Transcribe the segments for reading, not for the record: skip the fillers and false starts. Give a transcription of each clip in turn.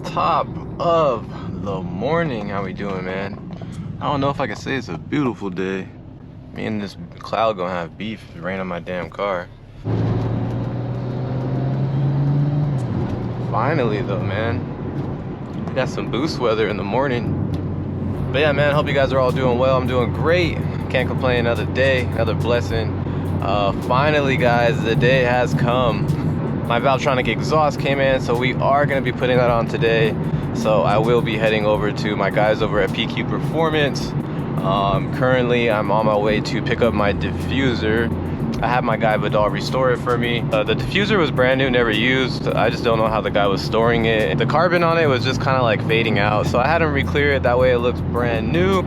Top of the morning, how we doing, man? I don't know if I can say it's a beautiful day. Me and this cloud gonna have beef if it rain on my damn car. Finally though, man, we got some boost weather in the morning. But yeah, man, hope you guys are all doing well. I'm doing great, can't complain. Another day, another blessing. Finally guys, the day has come. My Valvetronic exhaust came in, so we are going to be putting that on today. So I will be heading over to my guys over at PQ Performance. Currently, I'm on my way to pick up my diffuser. I have my guy Vidal restore it for me. The diffuser was brand new, never used. I just don't know how the guy was storing it. The carbon on it was just kind of like fading out, so I had him re-clear it. That way it looks brand new.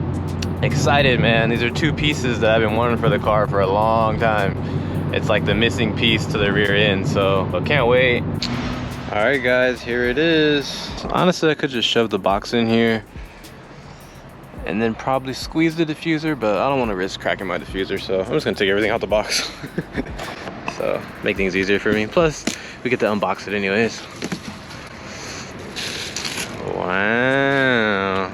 Excited, man. These are two pieces that I've been wanting for the car for a long time. It's like the missing piece to the rear end, so I can't wait. All right guys, here it is. Honestly, I could just shove the box in here and then probably squeeze the diffuser, but I don't want to risk cracking my diffuser, so I'm just gonna take everything out the box. So make things easier for me. Plus we get to unbox it anyways. Wow.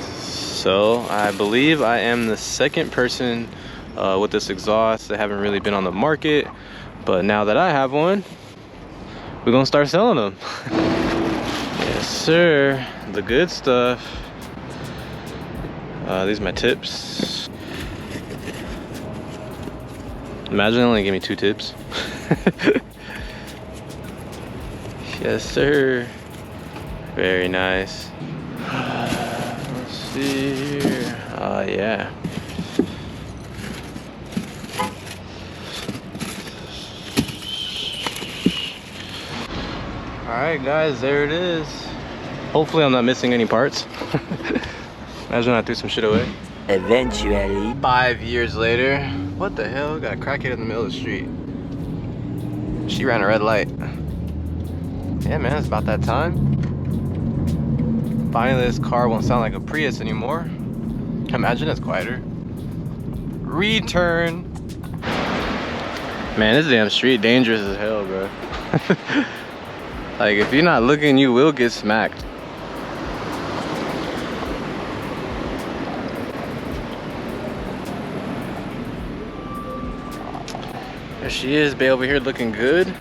So I believe I am the second person with this exhaust. They haven't really been on the market, but now that I have one, we're gonna start selling them. Yes sir, the good stuff. These are my tips. Imagine they only gave me 2 tips. Yes sir, very nice. Let's see here. Yeah. Alright guys, there it is. Hopefully I'm not missing any parts. Imagine I threw some shit away. Eventually. 5 years later. What the hell? Got a crackhead in the middle of the street. She ran a red light. Yeah man, it's about that time. Finally this car won't sound like a Prius anymore. Imagine it's quieter. Return. Man, this damn street dangerous as hell, bro. Like, if you're not looking, you will get smacked. There she is, babe, over here looking good.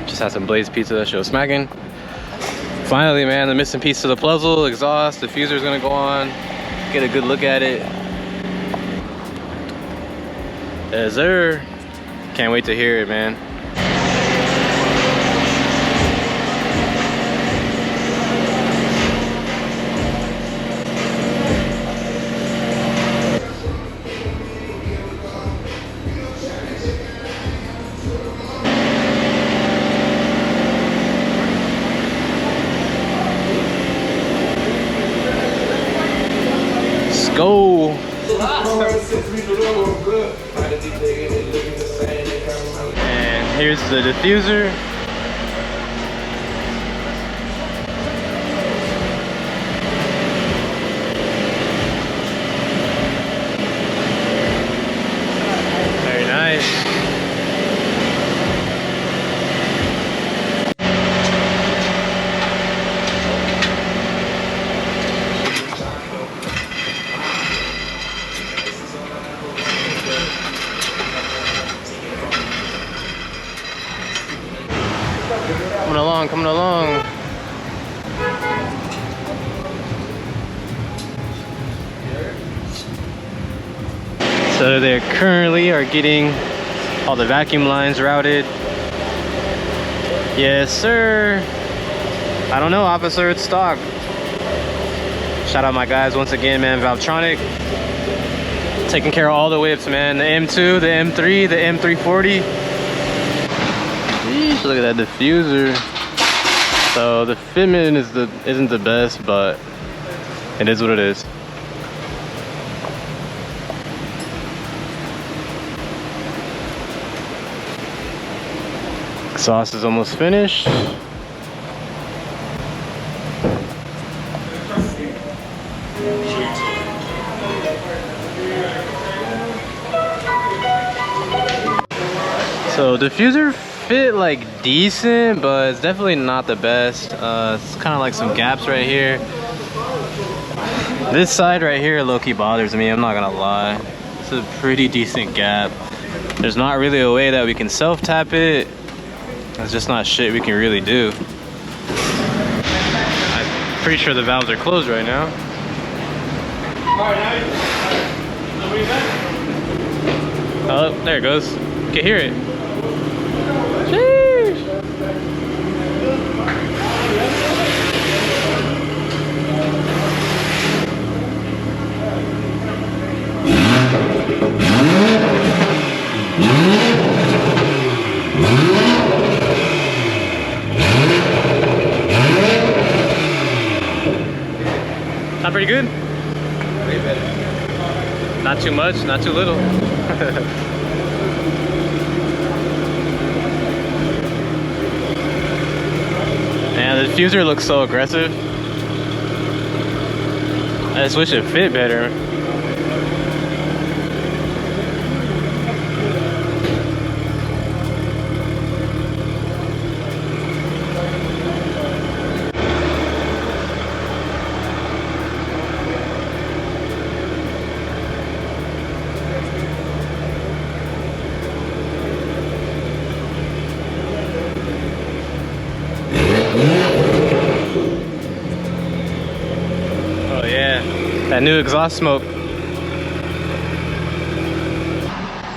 Just had some Blaze pizza that she was smacking. Finally, man, the missing piece to the puzzle, exhaust, diffuser's gonna go on. Get a good look at it. Yes sir. Can't wait to hear it, man. Let's go. And here's the diffuser. Very nice. Coming along. So they currently are getting all the vacuum lines routed. Yes sir. I don't know, officer, it's stock. Shout out my guys once again, man. Valvetronic taking care of all the whips, man. The M2, the M3, the M340. Sheesh, look at that diffuser. So the fitment isn't the best, but it is what it is. Exhaust is almost finished. So diffuser fit like decent, but it's definitely not the best. It's kind of like some gaps right here. This side right here low-key bothers me, I'm not gonna lie. It's a pretty decent gap. There's not really a way that we can self-tap it. It's just not shit we can really do. I'm pretty sure the valves are closed right now. Oh, there it goes. You can hear it. Sheesh. Not pretty good? Way better. Not too much, not too little. Man, the diffuser looks so aggressive. I just wish it fit better. Oh yeah, that new exhaust smoke.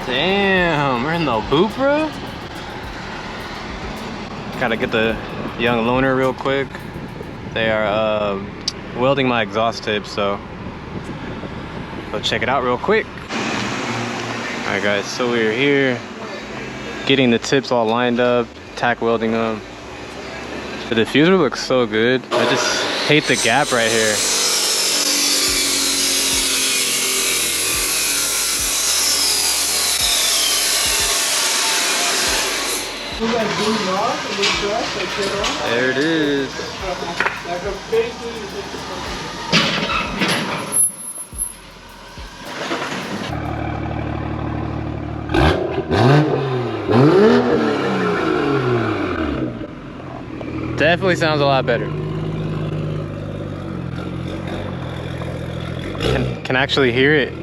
Damn, we're in the boot, bro. Gotta get the young loaner real quick. They are welding my exhaust tips, so go check it out real quick. All right guys, so we're here getting the tips all lined up, tack welding them. The diffuser looks so good. I just hate the gap right here. There it is. Definitely sounds a lot better. Can actually hear it.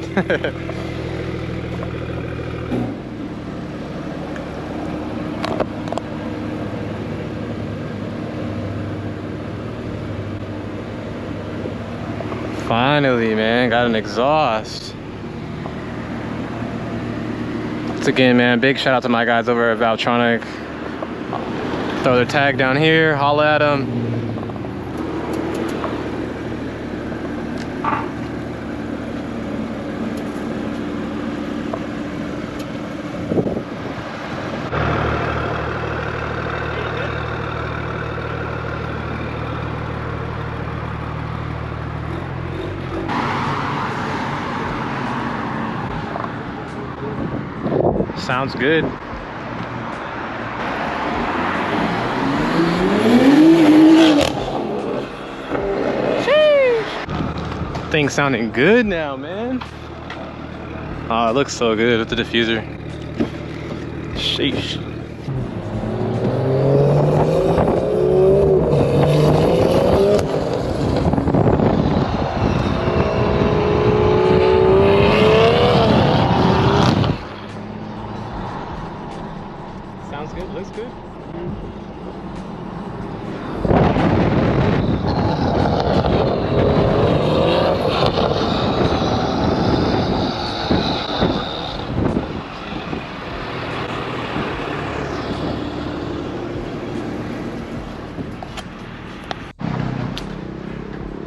Finally, man, got an exhaust. Once again, man, big shout out to my guys over at Valvetronic. Throw their tag down here, holla at them. Sounds good. Sheesh. Thing's sounding good now, man. Oh, it looks so good with the diffuser. Sheesh. Sounds good, looks good.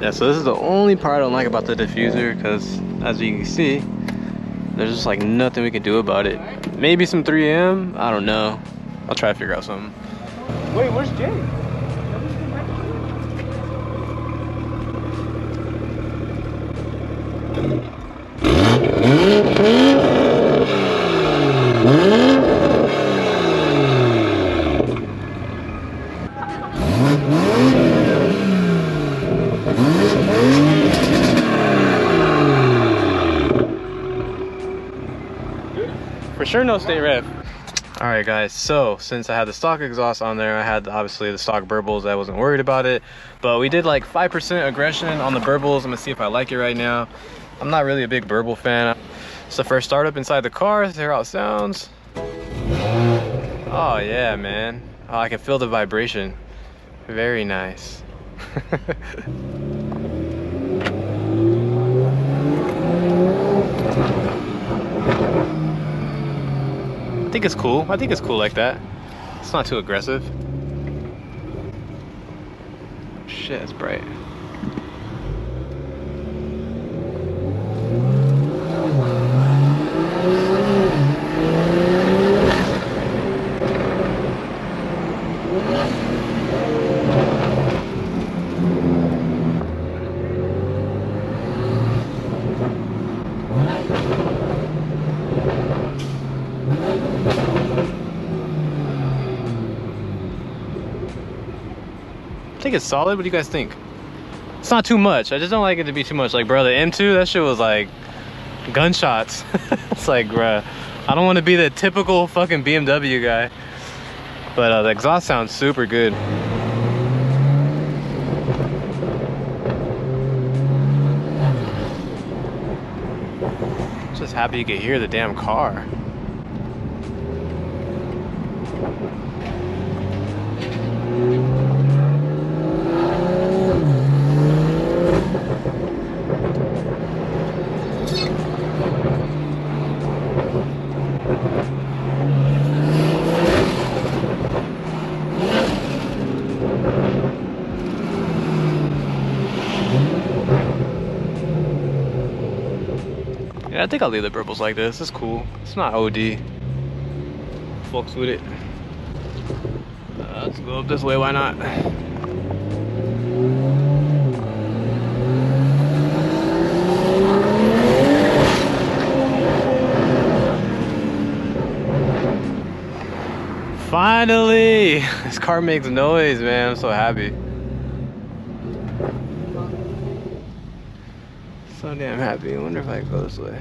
Yeah, so this is the only part I don't like about the diffuser, because as you can see, there's just like nothing we can do about it. Maybe some 3M, I don't know. I'll try to figure out something. Wait, where's Jay? sure no state ref. All right, guys, so since I had the stock exhaust on there, I had obviously the stock burbles. I wasn't worried about it, but we did like 5% aggression on the burbles. I'm gonna see if I like it right now. I'm not really a big burble fan. It's the first startup inside the car. Let's hear how it sounds. Oh yeah, man. Oh, I can feel the vibration. Very nice. I think it's cool. I think it's cool like that. It's not too aggressive. Shit, it's bright. I think it's solid. What do you guys think? It's not too much. I just don't like it to be too much. Like, bro, the M2, that shit was like gunshots. It's like, bruh, I don't want to be the typical fucking BMW guy. But the exhaust sounds super good. Just happy you could hear the damn car. Yeah, I think I'll leave the burbles like this. It's cool. It's not OD. Folks with it. Let's go up this way. Why not? Finally! This car makes noise, man. I'm so happy. So damn happy. I wonder if I can go this way.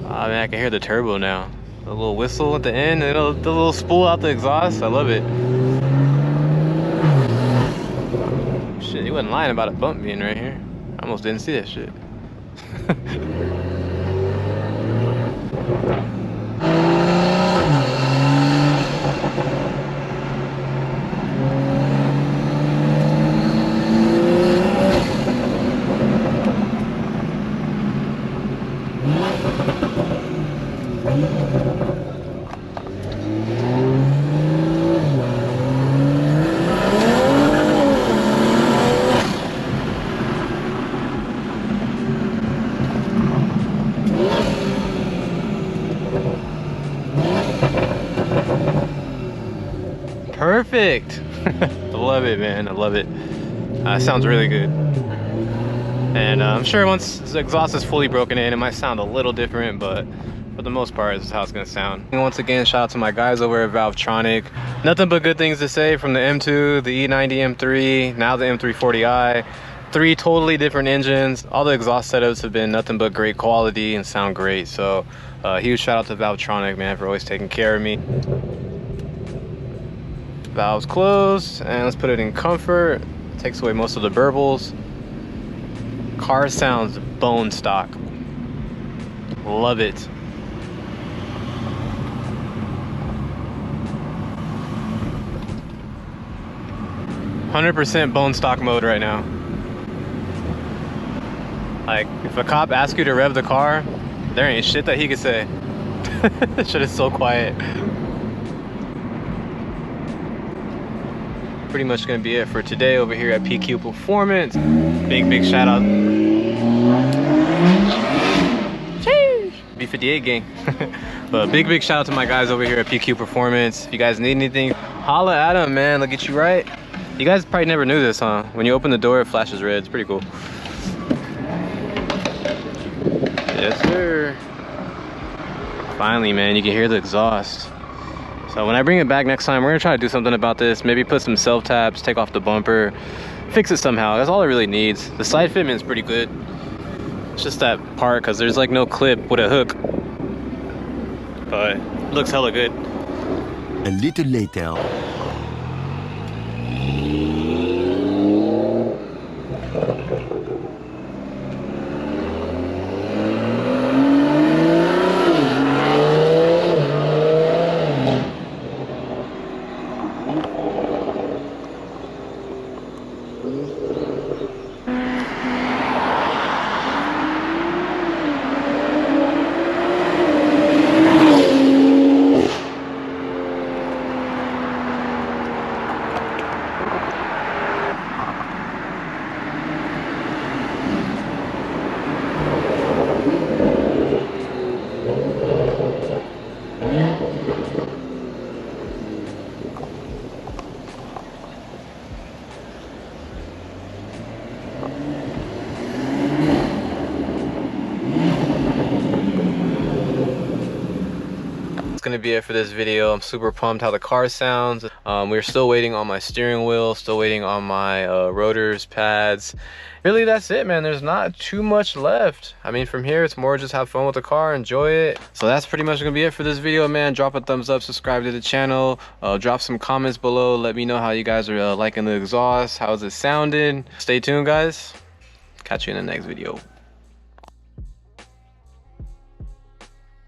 Oh man, I can hear the turbo now. The little whistle at the end, and the little spool out the exhaust. I love it. Shit, he wasn't lying about a bump being right here. I almost didn't see that shit. Perfect. I love it, man. I love it. Sounds really good. And I'm sure once the exhaust is fully broken in, it might sound a little different, but for the most part, this is how it's gonna sound. And once again, shout out to my guys over at Valvetronic. Nothing but good things to say from the M2, the E90 M3, now the M340i. 3 totally different engines. All the exhaust setups have been nothing but great quality and sound great. So huge shout out to Valvetronic, man, for always taking care of me. Valves closed, and let's put it in comfort. Takes away most of the burbles. Car sounds bone stock. Love it. "100% bone stock mode right now." Like, if a cop asks you to rev the car, there ain't shit that he could say. That shit is so quiet. Pretty much gonna be it for today over here at PQ Performance. Big shout out. Sheesh. B58 gang. But big shout out to my guys over here at PQ Performance. If you guys need anything, holla at them, man. They'll get you right. You guys probably never knew this, huh? When you open the door, it flashes red. It's pretty cool. Yes, sir. Finally, man, you can hear the exhaust. So when I bring it back next time, we're gonna try to do something about this. Maybe put some self taps, take off the bumper, fix it somehow. That's all it really needs. The side fitment is pretty good. It's just that part, because there's like no clip with a hook. But it looks hella good. A little later. Gonna be it for this video. I'm super pumped how the car sounds. We're still waiting on my steering wheel, still waiting on my rotors, pads. Really, that's it, man. There's not too much left. I mean, from here it's more just have fun with the car, enjoy it. So that's pretty much gonna be it for this video, man. Drop a thumbs up, subscribe to the channel, drop some comments below, let me know how you guys are liking the exhaust, how's it sounding. Stay tuned, guys. Catch you in the next video.